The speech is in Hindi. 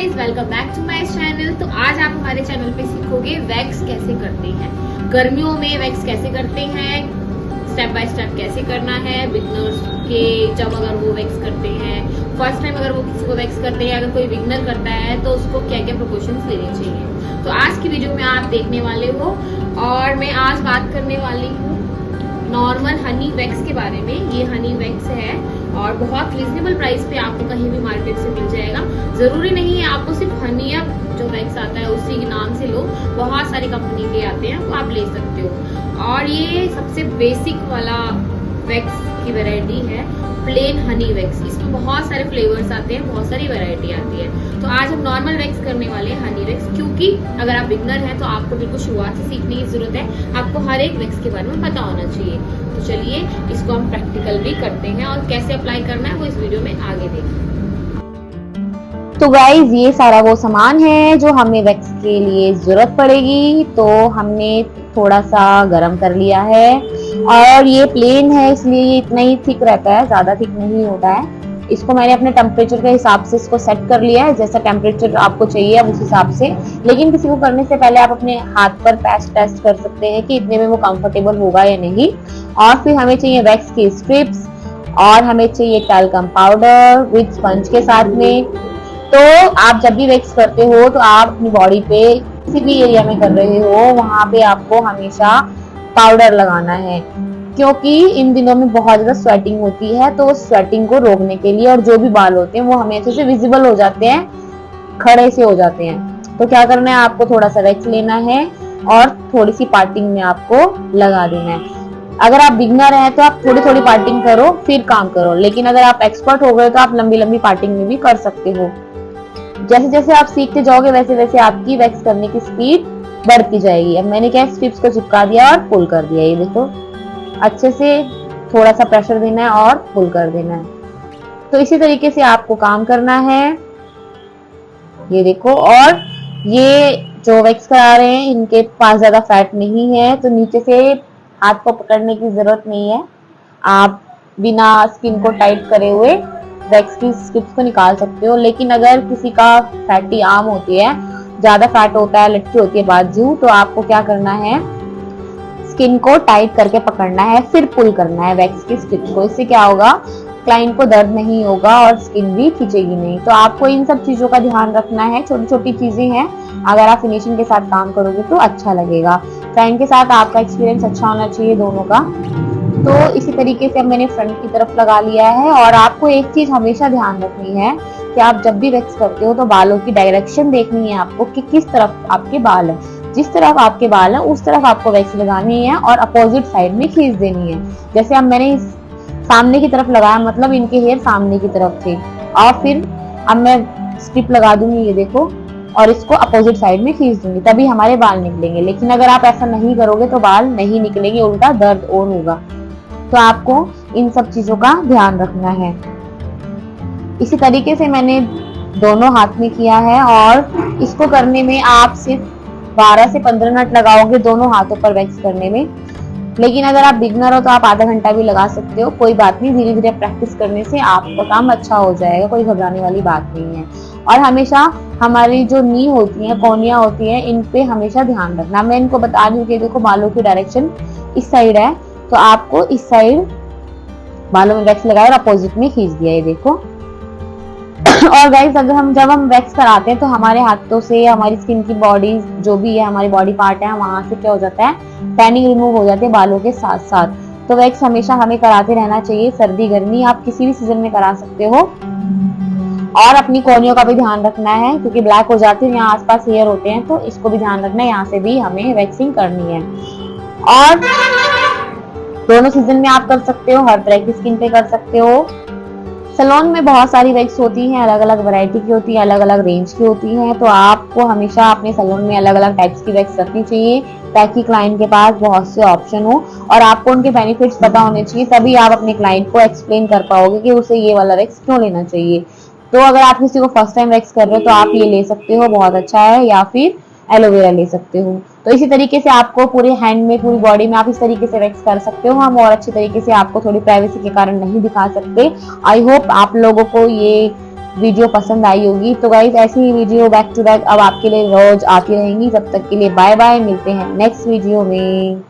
Guys, welcome back to my channel. तो आज आप हमारे चैनल पे सीखोगे वैक्स कैसे करते हैं, गर्मियों में वैक्स कैसे करते हैं, स्टेप बाय स्टेप कैसे करना है, बिगनर्स के जब अगर वो वैक्स करते हैं, फर्स्ट टाइम अगर वो किसी को वैक्स करते हैं, अगर कोई बिगनर करता है तो उसको क्या क्या प्रिकॉशंस लेने चाहिए। तो आज की वीडियो में आप देखने वाले हो और मैं आज बात करने वाली हूँ नॉर्मल हनी वैक्स के बारे में। ये हनी वैक्स है और बहुत रीजनेबल प्राइस पे आपको कहीं भी मार्केट से मिल जाएगा। जरूरी नहीं है आपको सिर्फ हनी जो वैक्स आता है उसी के नाम से लो, बहुत सारी कंपनी के आते हैं वो आप ले सकते हो। और ये सबसे बेसिक वाला वैक्स की वैरायटी है प्लेन हनी वैक्स। इसमें बहुत सारे फ्लेवर्स आते हैं, बहुत सारी वैरायटी आती है। तो आज हम नॉर्मल वैक्स करने वाले हैं हनी वैक्स, क्योंकि अगर आप बिगनर हैं तो आपको बिल्कुल शुरुआत से सीखने की जरूरत है, आपको हर एक वैक्स के बारे में पता होना चाहिए। तो चलिए इसको हम प्रैक्टिकल भी करते हैं और कैसे अप्लाई करना है वो इस वीडियो में आगे देखें। तो गाइज ये सारा वो सामान है जो हमें वैक्स के लिए जरूरत पड़ेगी। तो हमने थोड़ा सा गरम कर लिया है और ये प्लेन है इसलिए ये इतना ही थिक रहता है, ज्यादा थिक नहीं होता है। इसको मैंने अपने टेम्परेचर के हिसाब से इसको सेट कर लिया है, जैसा टेम्परेचर आपको चाहिए अब उस हिसाब से। लेकिन किसी को करने से पहले आप अपने हाथ पर टेस्ट कर सकते हैं कि इतने में वो कंफर्टेबल होगा या नहीं। और फिर हमें चाहिए वैक्स की स्ट्रिप्स और हमें चाहिए टैल्कम पाउडर विद स्पंज के साथ में। तो आप जब भी वैक्स करते हो तो आप अपनी बॉडी पे किसी भी एरिया में कर रहे हो वहां पे आपको हमेशा पाउडर लगाना है, क्योंकि इन दिनों में बहुत ज्यादा स्वेटिंग होती है। तो स्वेटिंग को रोकने के लिए और जो भी बाल होते हैं वो हमें अच्छे से विजिबल हो जाते हैं, खड़े से हो जाते हैं। तो क्या करना है, आपको थोड़ा सा वैक्स लेना है और थोड़ी सी पार्टिंग में आपको लगा देना है। अगर आप बिगनर हैं तो आप थोड़ी थोड़ी पार्टिंग करो फिर काम करो, लेकिन अगर आप एक्सपर्ट हो गए तो आप लंबी लंबी पार्टिंग में भी कर सकते हो। जैसे जैसे आप सीखते जाओगे वैसे वैसे आपकी वैक्स करने की स्पीड बढ़ती जाएगी। अब मैंने क्या स्ट्रिप्स को चिपका दिया और पुल कर दिया, ये देखो अच्छे से थोड़ा सा प्रेशर देना है और पुल कर देना है। तो इसी तरीके से आपको काम करना है, ये देखो। और ये जो वैक्स करा रहे हैं इनके पास ज्यादा फैट नहीं है, तो नीचे से हाथ को पकड़ने की जरूरत नहीं है। आप बिना स्किन को टाइट करे हुए वैक्स की स्ट्रिप्स को निकाल सकते हो। लेकिन अगर किसी का फैटी आर्म होती है, ज्यादा फैट होता है, लटकी होती है बाजू, तो आपको क्या करना है, स्किन को टाइट करके पकड़ना है फिर पुल करना है वैक्स की स्ट्रिप्स को। इससे क्या होगा, क्लाइंट को दर्द नहीं होगा और स्किन भी खिंचेगी नहीं। तो आपको इन सब चीजों का ध्यान रखना है, छोटी छोटी चीजें हैं, अगर आप फिनिशिंग के साथ काम करोगे तो अच्छा लगेगा। क्लाइंट के साथ आपका एक्सपीरियंस अच्छा होना चाहिए दोनों का। तो इसी तरीके से अब मैंने फ्रंट की तरफ लगा लिया है। और आपको एक चीज हमेशा ध्यान रखनी है कि आप जब भी वैक्स करते हो तो बालों की डायरेक्शन देखनी है आपको कि किस तरफ आपके बाल है। जिस तरफ आपके बाल है उस तरफ आपको वैक्स लगानी है और अपोजिट साइड में खींच देनी है। जैसे अब मैंने सामने की तरफ लगाया, मतलब इनके हेयर सामने की तरफ थे, और फिर अब मैं स्ट्रिप लगा दूंगी, ये देखो, और इसको अपोजिट साइड में खींच दूंगी, तभी हमारे बाल निकलेंगे। लेकिन अगर आप ऐसा नहीं करोगे तो बाल नहीं निकलेंगे, उल्टा दर्द और होगा। तो आपको इन सब चीजों का ध्यान रखना है। इसी तरीके से मैंने दोनों हाथ में किया है और इसको करने में आप सिर्फ 12 से 15 मिनट लगाओगे दोनों हाथों पर वैक्स करने में। लेकिन अगर आप बिगनर हो तो आप आधा घंटा भी लगा सकते हो, कोई बात नहीं, धीरे धीरे प्रैक्टिस करने से आपका काम अच्छा हो जाएगा, कोई घबराने वाली बात नहीं है। और हमेशा हमारी जो नी होती है, कोनियां होती है, इन पे हमेशा ध्यान रखना। मैं इनको बता दूं कि देखो बालों की डायरेक्शन इस साइड है, तो आपको इस साइड बालों में वैक्स लगाया और अपोजिट में खींच दिया, ये देखो। और गाइस अगर जब हम वैक्स कराते हैं तो हमारे हाथों से हमारी स्किन की बॉडी जो भी है, हमारी बॉडी पार्ट है, वहां से क्या हो जाता है, टैनिंग रिमूव हो जाती है बालों के साथ साथ। तो वैक्स हमेशा हमें कराते रहना चाहिए, सर्दी गर्मी आप किसी भी सीजन में करा सकते हो। और अपनी कोनियों का भी ध्यान रखना है, क्योंकि ब्लैक हो जाती है, यहाँ आसपास हेयर होते हैं, तो इसको भी ध्यान रखना है, यहाँ से भी हमें वैक्सिंग करनी है। और दोनों सीजन में आप कर सकते हो, हर तरह की स्किन पे कर सकते हो। सैलून में बहुत सारी वैक्स होती हैं, अलग अलग वैरायटी की होती है, अलग अलग रेंज की होती हैं। तो आपको हमेशा अपने सैलून में अलग अलग टाइप्स की वैक्स रखनी चाहिए, ताकि क्लाइंट के पास बहुत से ऑप्शन हो और आपको उनके बेनिफिट्स पता होने चाहिए, तभी आप अपने क्लाइंट को एक्सप्लेन कर पाओगे कि उसे ये वाला वैक्स क्यों लेना चाहिए। तो अगर आप किसी को फर्स्ट टाइम वैक्स कर रहे हो तो आप ये ले सकते हो, बहुत अच्छा है, या फिर एलोवेरा ले सकते हो। तो इसी तरीके से आपको पूरे हैंड में, पूरी बॉडी में आप इस तरीके से वैक्स कर सकते हो। हम और अच्छे तरीके से आपको थोड़ी प्राइवेसी के कारण नहीं दिखा सकते। आई होप आप लोगों को ये वीडियो पसंद आई होगी। तो गाइज ऐसी ही वीडियो बैक टू बैक अब आपके लिए रोज आती रहेंगी। तब तक के लिए बाय बाय, मिलते हैं नेक्स्ट वीडियो में।